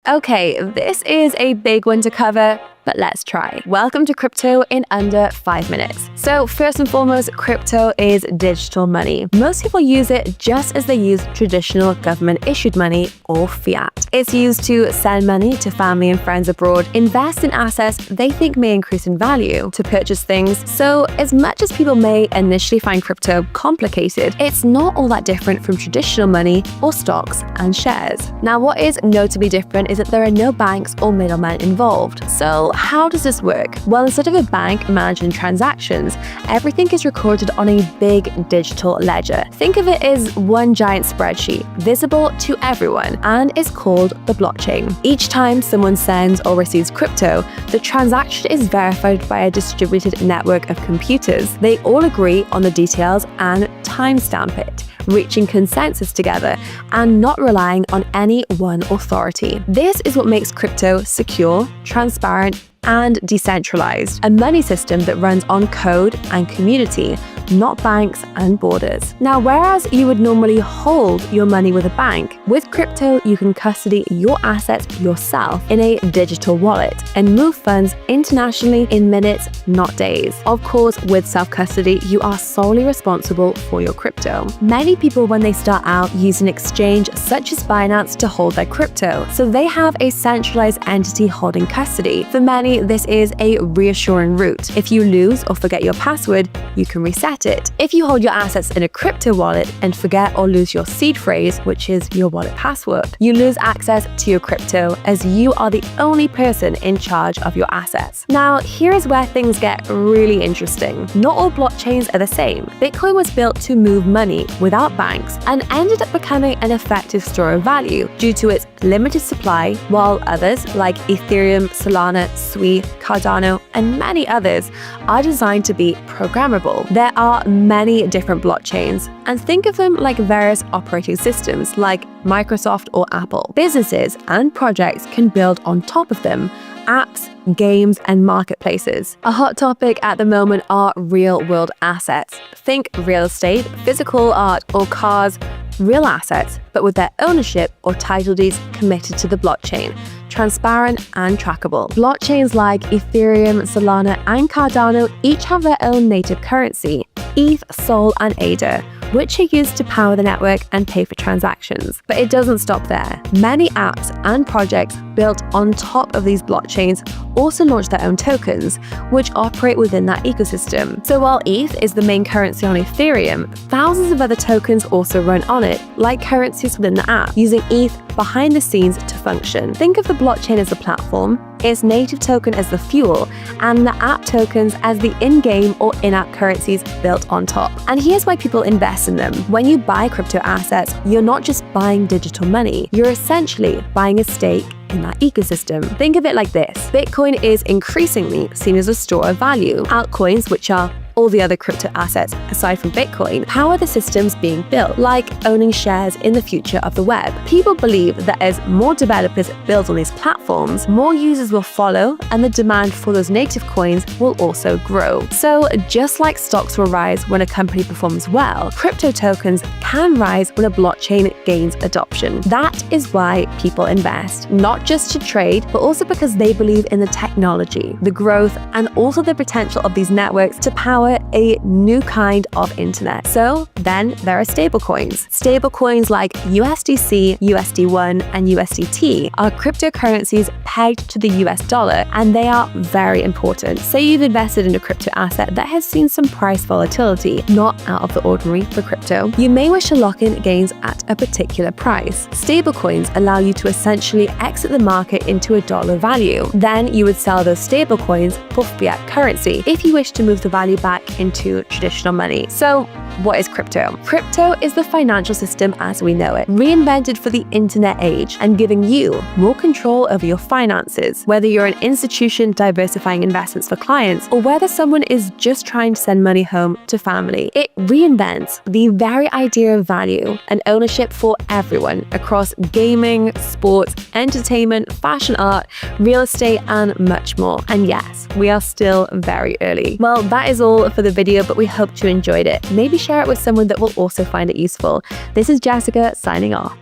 Okay, this is a big one to cover, but let's try. Welcome to crypto in under 5 minutes. So first and foremost, crypto is digital money. Most people use it just as they use traditional government-issued money or fiat. It's used to send money to family and friends abroad, invest in assets they think may increase in value, to purchase things. So as much as people may initially find crypto complicated, it's not all that different from traditional money or stocks and shares. Now, what is notably different is that there are no banks or middlemen involved. So how does this work? Well, instead of a bank managing transactions, everything is recorded on a big digital ledger. Think of it as one giant spreadsheet, visible to everyone, and is called the blockchain. Each time someone sends or receives crypto, the transaction is verified by a distributed network of computers. They all agree on the details and timestamp it, reaching consensus together and not relying on any one authority. This is what makes crypto secure, transparent, and decentralized, a money system that runs on code and community, not banks and borders. Now, whereas you would normally hold your money with a bank, with crypto, you can custody your assets yourself in a digital wallet and move funds internationally in minutes, not days. Of course, with self-custody, you are solely responsible for your crypto. Many people, when they start out, use an exchange such as Binance to hold their crypto, so they have a centralized entity holding custody. For many, this is a reassuring route. If you lose or forget your password, you can reset it. If you hold your assets in a crypto wallet and forget or lose your seed phrase, which is your wallet password, you lose access to your crypto as you are the only person in charge of your assets. Now, here is where things get really interesting. Not all blockchains are the same. Bitcoin was built to move money without banks and ended up becoming an effective store of value due to its limited supply, while others like Ethereum, Solana, Sui, Cardano, and many others are designed to be programmable. There are many different blockchains, and think of them like various operating systems like Microsoft or Apple. Businesses and projects can build on top of them, apps, games, and marketplaces. A hot topic at the moment are real-world assets. Think real estate, physical art, or cars, real assets, but with their ownership or title deeds committed to the blockchain, transparent and trackable. Blockchains like Ethereum, Solana, and Cardano each have their own native currency, ETH, Sol, and ADA, which are used to power the network and pay for transactions. But it doesn't stop there. Many apps and projects built on top of these blockchains also launch their own tokens, which operate within that ecosystem. So while ETH is the main currency on Ethereum, thousands of other tokens also run on it, like currencies within the app, using ETH behind the scenes to function. Think of the blockchain as the platform, its native token as the fuel, and the app tokens as the in-game or in-app currencies built on top. And here's why people invest in them. When you buy crypto assets, you're not just buying digital money, you're essentially buying a stake in that ecosystem. Think of it like this. Bitcoin is increasingly seen as a store of value. Altcoins, which are all the other crypto assets aside from Bitcoin, power the systems being built, like owning shares in the future of the web. People believe that as more developers build on these platforms, more users will follow, and the demand for those native coins will also grow. So just like stocks will rise when a company performs well, crypto tokens can rise when a blockchain gains adoption. That is why people invest, not just to trade, but also because they believe in the technology, the growth, and also the potential of these networks to power a new kind of internet. So then there are stablecoins. Stablecoins like USDC, USD1, and USDT are cryptocurrencies pegged to the US dollar, and they are very important. Say you've invested in a crypto asset that has seen some price volatility, not out of the ordinary for crypto. You may wish to lock in gains at a particular price. Stablecoins allow you to essentially exit the market into a dollar value. Then you would sell those stablecoins for fiat currency if you wish to move the value back into traditional money. So what is crypto? Crypto is the financial system as we know it, reinvented for the internet age and giving you more control over your finances. Whether you're an institution diversifying investments for clients or whether someone is just trying to send money home to family, it reinvents the very idea of value and ownership for everyone across gaming, sports, entertainment, fashion art, real estate, and much more. And yes, we are still very early. Well, that is all for the video, but we hope you enjoyed it. Maybe share it with someone that will also find it useful. This is Jessica signing off.